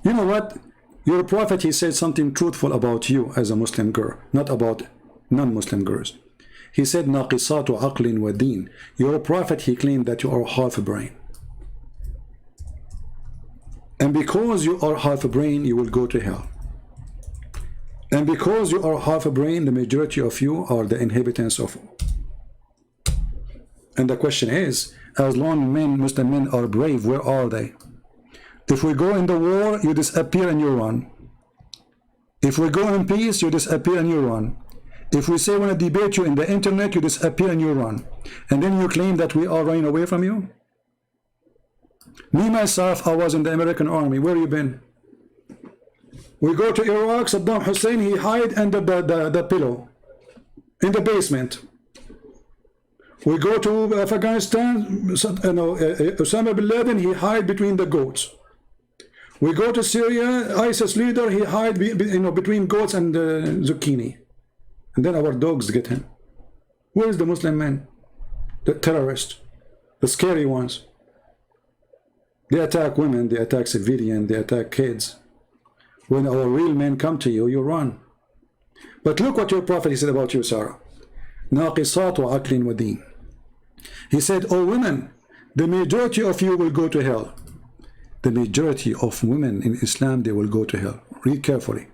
you know what? Your prophet, he said something truthful about you as a Muslim girl, not about non-Muslim girls. He said, Naqisatu aqlin wa deen. Your prophet, he claimed that you are half a brain. And because you are half a brain, you will go to hell. And because you are half a brain, the majority of you are the inhabitants of. And the question is, as long as Muslim men are brave, where are they? If we go in the war, you disappear and you run. If we go in peace, you disappear and you run. If we say we want to debate you in the internet, you disappear and you run. And then you claim that we are running away from you? Me, myself, I was in the American army. Where you been? We go to Iraq, Saddam Hussein, he hide under the pillow in the basement. We go to Afghanistan, Osama bin Laden, he hide between the goats. We go to Syria, ISIS leader, he hide between goats and zucchini. And then our dogs get him. Where is the Muslim man? The terrorists, the scary ones. They attack women, they attack civilians, they attack kids. When our real men come to you, you run. But look what your prophet he said about you, Sarah. Naqisatu aqlin wa deen. He said, oh women, the majority of you will go to hell. The majority of women in Islam, they will go to hell. Read carefully.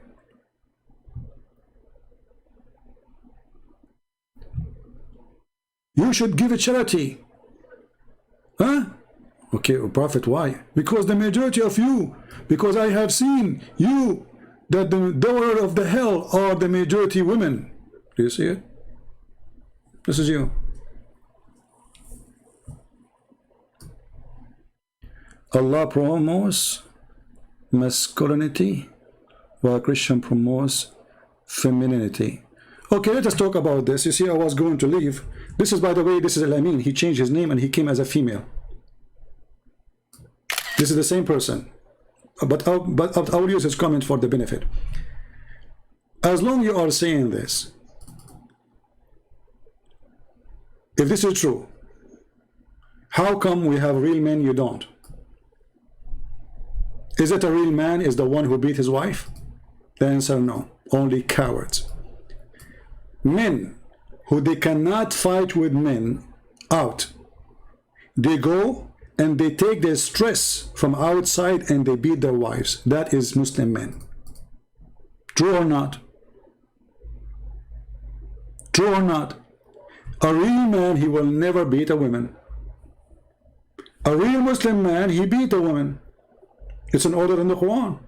You should give a charity. Huh? Okay, Prophet, why? Because the majority of you, because I have seen you, that the door of the hell are the majority women. Do you see it? This is you. Allah promotes masculinity while Christian promotes femininity. Okay, let us talk about this. You see, I was going to leave. This is, by the way, this is Al-Amin. He changed his name and he came as a female. This is the same person. But I will use his comment for the benefit. As long as you are saying this, if this is true, how come we have real men, you don't? Is it a real man is the one who beat his wife? The answer, no. Only cowards. Men who they cannot fight with men out, they go and they take their stress from outside and they beat their wives. That is Muslim men. True or not? True or not? A real man, he will never beat a woman. A real Muslim man, he beat a woman. It's an order in the Quran.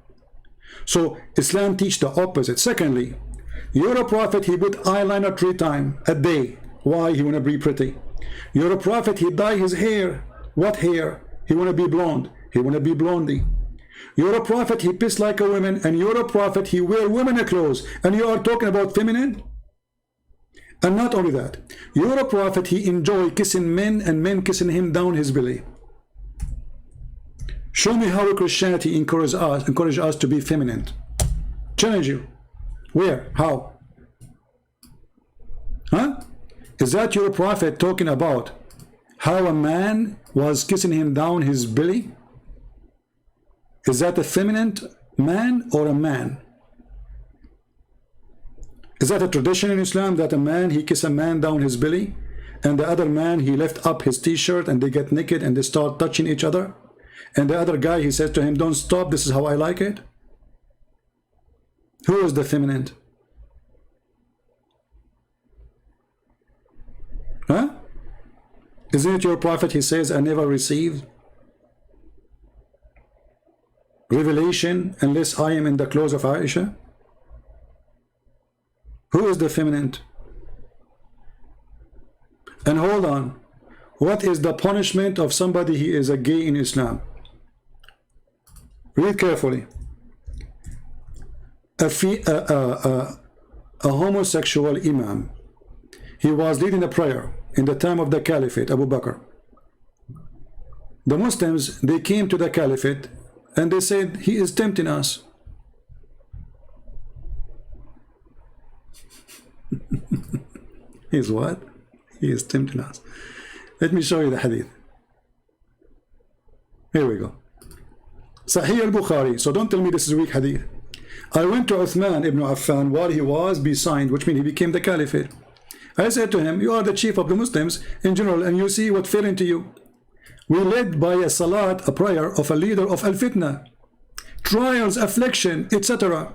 So Islam teach the opposite. Secondly, you're a prophet, he put eyeliner 3 times a day. Why? He want to be pretty. You're a prophet, he dye his hair. What hair? He want to be blonde. He want to be blondie. You're a prophet, he piss like a woman. And you're a prophet, he wear women clothes. And you are talking about feminine? And not only that, you're a prophet, he enjoy kissing men and men kissing him down his belly. Show me how Christianity encourage us to be feminine. Challenge you. Where? How? Huh? Is that your prophet talking about how a man was kissing him down his belly? Is that a feminine man or a man? Is that a tradition in Islam that a man, he kiss a man down his belly and the other man, he lift up his t-shirt and they get naked and they start touching each other? And the other guy, he says to him, don't stop, this is how I like it. Who is the feminine? Huh? Isn't it your prophet, he says, I never received revelation unless I am in the clothes of Aisha? Who is the feminine? And hold on, what is the punishment of somebody he is a gay in Islam? Read carefully. A homosexual imam, he was leading a prayer in the time of the Caliphate, Abu Bakr. The Muslims, they came to the Caliphate and they said, he is tempting us. He is what? He is tempting us. Let me show you the hadith. Here we go. Sahih al-Bukhari. So don't tell me this is a weak hadith. I went to Uthman ibn Affan while he was besigned, which means he became the Caliphate. I said to him, you are the chief of the Muslims in general, and you see what fell into you. We led by a salat, a prayer of a leader of al-fitna, trials, affliction, etc.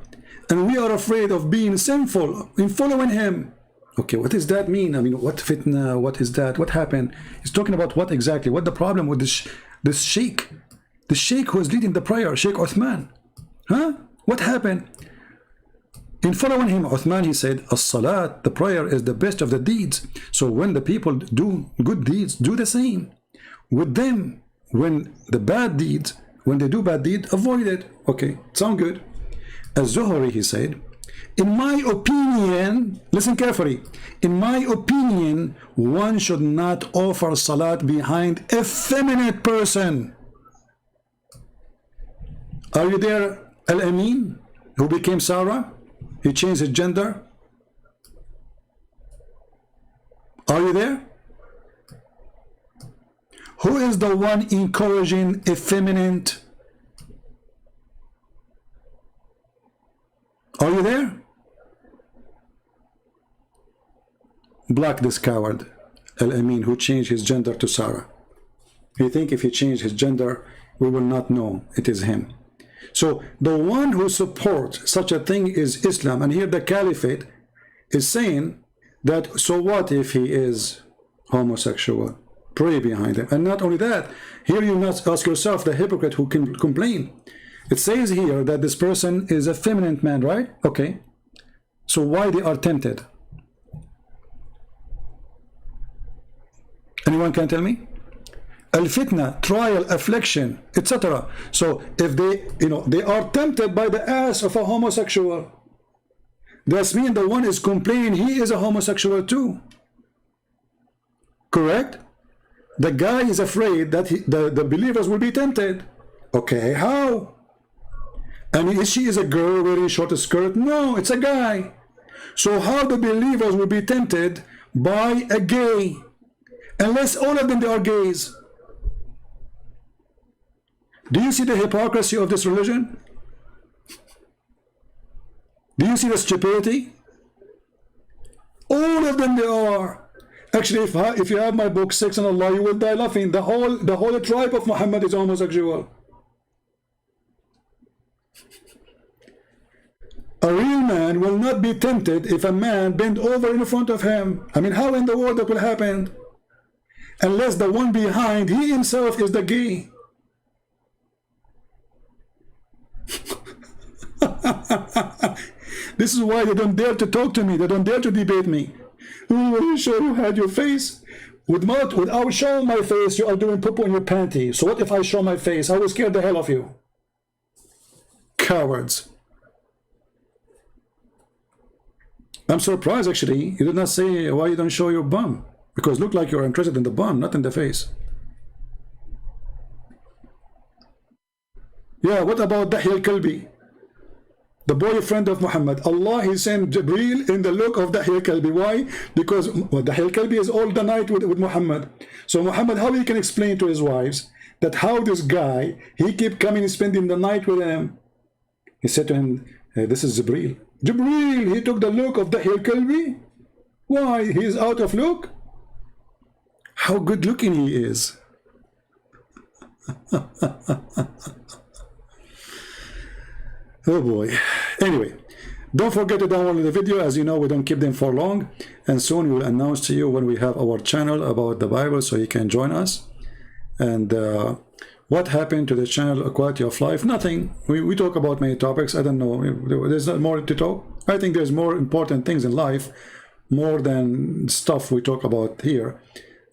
And we are afraid of being sinful in following him. Okay, what does that mean? I mean, what fitna? What is that? What happened? He's talking about what exactly? What the problem with this sheikh? The sheikh who is leading the prayer, Sheikh Uthman. Huh? What happened? In following him, Uthman, he said, as-salat, the prayer is the best of the deeds. So when the people do good deeds, do the same. With them, when the bad deeds, when they do bad deeds, avoid it. Okay, sound good. Az-Zuhri, he said, in my opinion, listen carefully, in my opinion, one should not offer salat behind a feminine person. Are you there, Al-Amin, who became Sarah? He changed his gender. Are you there? Who is the one encouraging effeminate? Are you there? Block this coward, Al-Amin, who changed his gender to Sarah. You think if he changed his gender, we will not know it is him. So the one who supports such a thing is Islam. And here the Caliphate is saying that, so what if he is homosexual? Pray behind him. And not only that, here you must ask yourself, the hypocrite who can complain. It says here that this person is a feminine man, right? Okay. So why they are tempted? Anyone can tell me? Al-fitna, trial, affliction, etc. So if they, they are tempted by the ass of a homosexual, that means the one is complaining he is a homosexual too. Correct? The guy is afraid that the believers will be tempted. Okay, how? And she is a girl wearing short skirt? No, it's a guy. So how the believers will be tempted by a gay? Unless all of them they are gays. Do you see the hypocrisy of this religion? Do you see the stupidity? them they are. Actually, if you have my book, Sex and Allah, you will die laughing. The whole tribe of Muhammad is homosexual. A real man will not be tempted if a man bend over in front of him. I mean, how in the world that will happen? Unless the one behind, he himself is the gay. This is why they don't dare to talk to me. They don't dare to debate me. Oh, are you sure you had your face? Without showing my face, you are doing poo-poo in your panty. So what if I show my face? I will scare the hell of you. Cowards. I'm surprised, actually. You did not say why you don't show your bum. Because look like you're interested in the bum, not in the face. Yeah, what about Dahya al-Kalbi? The boyfriend of Muhammad. Allah, he sent Jibreel in the look of Dahya al-Kalbi. Why? Because Dahya al-Kalbi is all the night with Muhammad. So Muhammad, how he can explain to his wives that how this guy, he keep coming and spending the night with him. He said to him, hey, this is Jibreel. Jibreel, he took the look of Dahya al-Kalbi. Why? He is out of look? How good looking he is. Oh boy. Anyway, don't forget to download the video. As you know, we don't keep them for long, and soon we'll announce to you when we have our channel about the Bible, so you can join us. And what happened to the channel Quality of Life? Nothing. We talk about many topics. I don't know, there's not more to talk. I think there's more important things in life, more than stuff we talk about here.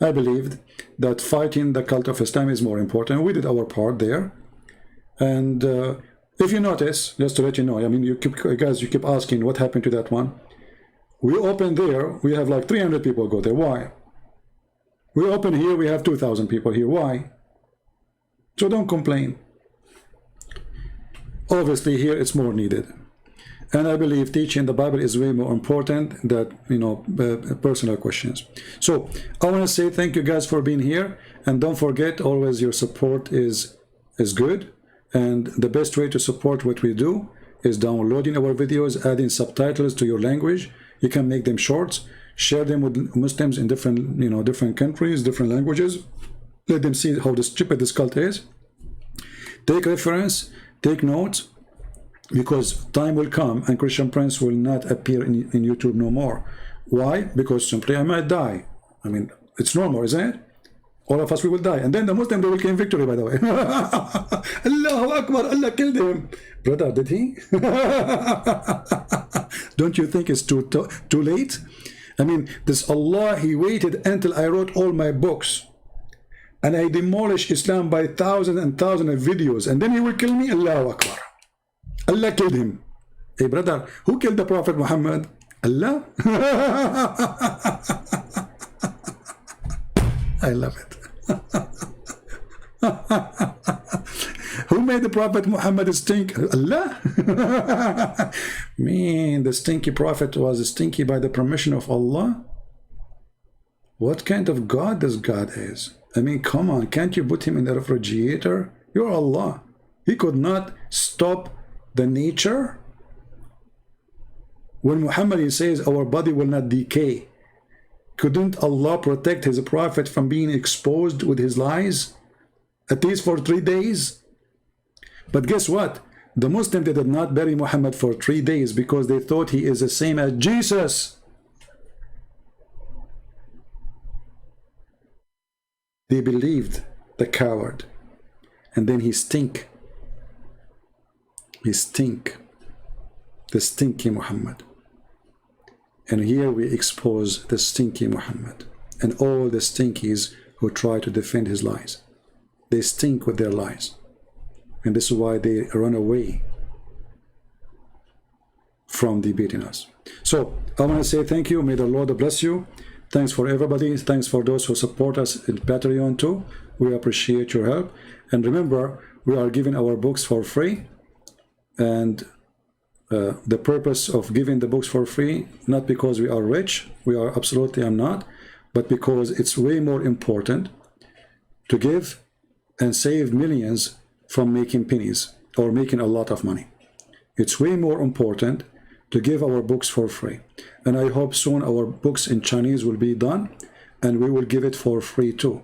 I believed that fighting the cult of Islam is more important. We did our part there. And if you notice, just to let you know, I mean, you keep asking what happened to that one. We open there, we have like 300 people go there. Why? We open here, we have 2,000 people here. Why? So don't complain. Obviously here it's more needed. And I believe teaching the Bible is way more important than, you know, personal questions. So I want to say thank you guys for being here. And don't forget, always your support is good. And the best way to support what we do is downloading our videos, adding subtitles to your language. You can make them shorts, share them with Muslims in different, you know, different countries, different languages. Let them see how stupid this cult is. Take reference, take notes, because time will come and Christian Prince will not appear in YouTube no more. Why? Because simply I might die. I mean, it's normal, isn't it? All of us, we will die. And then the Muslim, they will claim victory, by the way. Allahu Akbar, Allah killed him. Brother, did he? Don't you think it's too late? I mean, this Allah, he waited until I wrote all my books. And I demolished Islam by thousands and thousands of videos. And then he will kill me? Allahu Akbar. Allah killed him. Hey, brother, who killed the Prophet Muhammad? Allah? I love it. Who made the Prophet Muhammad stink? Allah? Man, the stinky Prophet was stinky by the permission of Allah? What kind of God this God is? I mean, come on, can't you put him in the refrigerator? You're Allah. He could not stop the nature. When Muhammad says our body will not decay, couldn't Allah protect his prophet from being exposed with his lies? At least for 3 days? But guess what? The Muslims, they did not bury Muhammad for 3 days because they thought he is the same as Jesus. They believed the coward. And then he stink. He stink. The stinky Muhammad. And here we expose the stinky Muhammad and all the stinkies who try to defend his lies. They stink with their lies. And this is why they run away from debating us. So I want to say thank you. May the Lord bless you. Thanks for everybody. Thanks for those who support us in Patreon too. We appreciate your help. And remember, we are giving our books for free. And the purpose of giving the books for free, not because we are rich, we are absolutely not, but because it's way more important to give and save millions from making pennies or making a lot of money. It's way more important to give our books for free. And I hope soon our books in Chinese will be done, and we will give it for free too.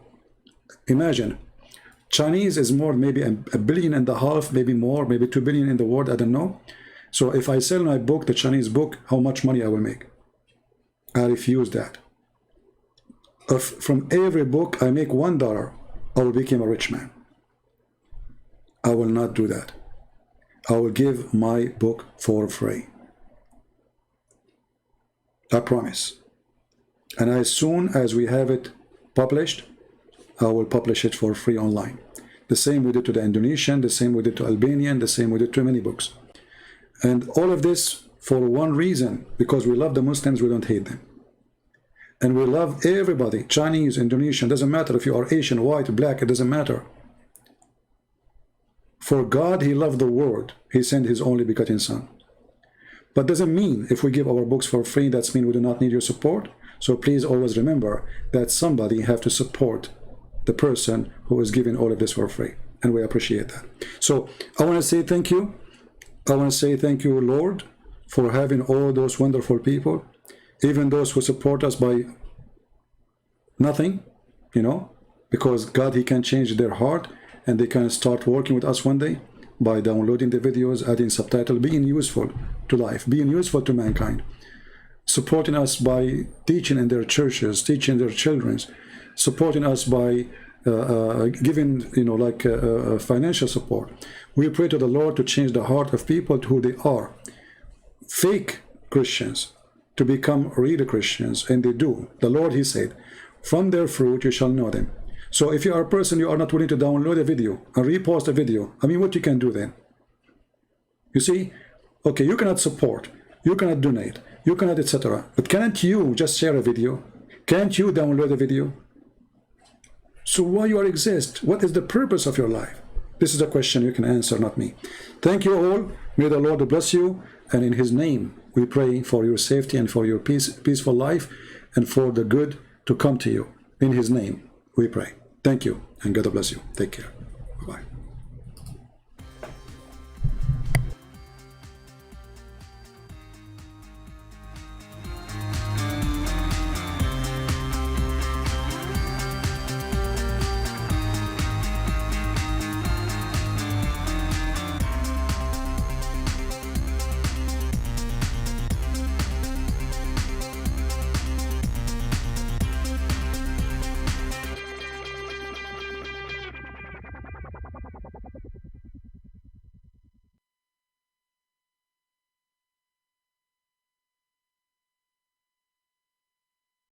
Imagine, Chinese is more, maybe a billion and a half, maybe more, maybe 2 billion in the world, I don't know. So if I sell my book, the Chinese book, how much money I will make? I refuse that. If from every book I make $1, I will become a rich man. I will not do that. I will give my book for free. I promise. And as soon as we have it published, I will publish it for free online. The same we did to the Indonesian, the same we did to Albanian, the same we did to many books. And all of this for one reason, because we love the Muslims, we don't hate them. And we love everybody, Chinese, Indonesian, doesn't matter if you are Asian, white, black, it doesn't matter. For God, he loved the world. He sent his only begotten son. But doesn't mean if we give our books for free, that's mean we do not need your support. So please always remember that somebody have to support the person who is giving all of this for free. And we appreciate that. So I want to say thank you. I want to say thank you, Lord, for having all those wonderful people, even those who support us by nothing, you know, because God, he can change their heart and they can start working with us one day by downloading the videos, adding subtitles, being useful to life, being useful to mankind, supporting us by teaching in their churches, teaching their children, supporting us by giving, you know, like financial support. We pray to the Lord to change the heart of people to who they are, fake Christians, to become real Christians, and they do. The Lord, he said, from their fruit you shall know them. So if you are a person, you are not willing to download a video and repost a video, I mean, what you can do then? You see, okay, you cannot support, you cannot donate, you cannot, etc. But can't you just share a video? Can't you download a video? So why you exist? What is the purpose of your life? This is a question you can answer, not me. Thank you all. May the Lord bless you. And in his name, we pray for your safety and for your peaceful life and for the good to come to you. In his name, we pray. Thank you, and God bless you. Take care. Bye-bye.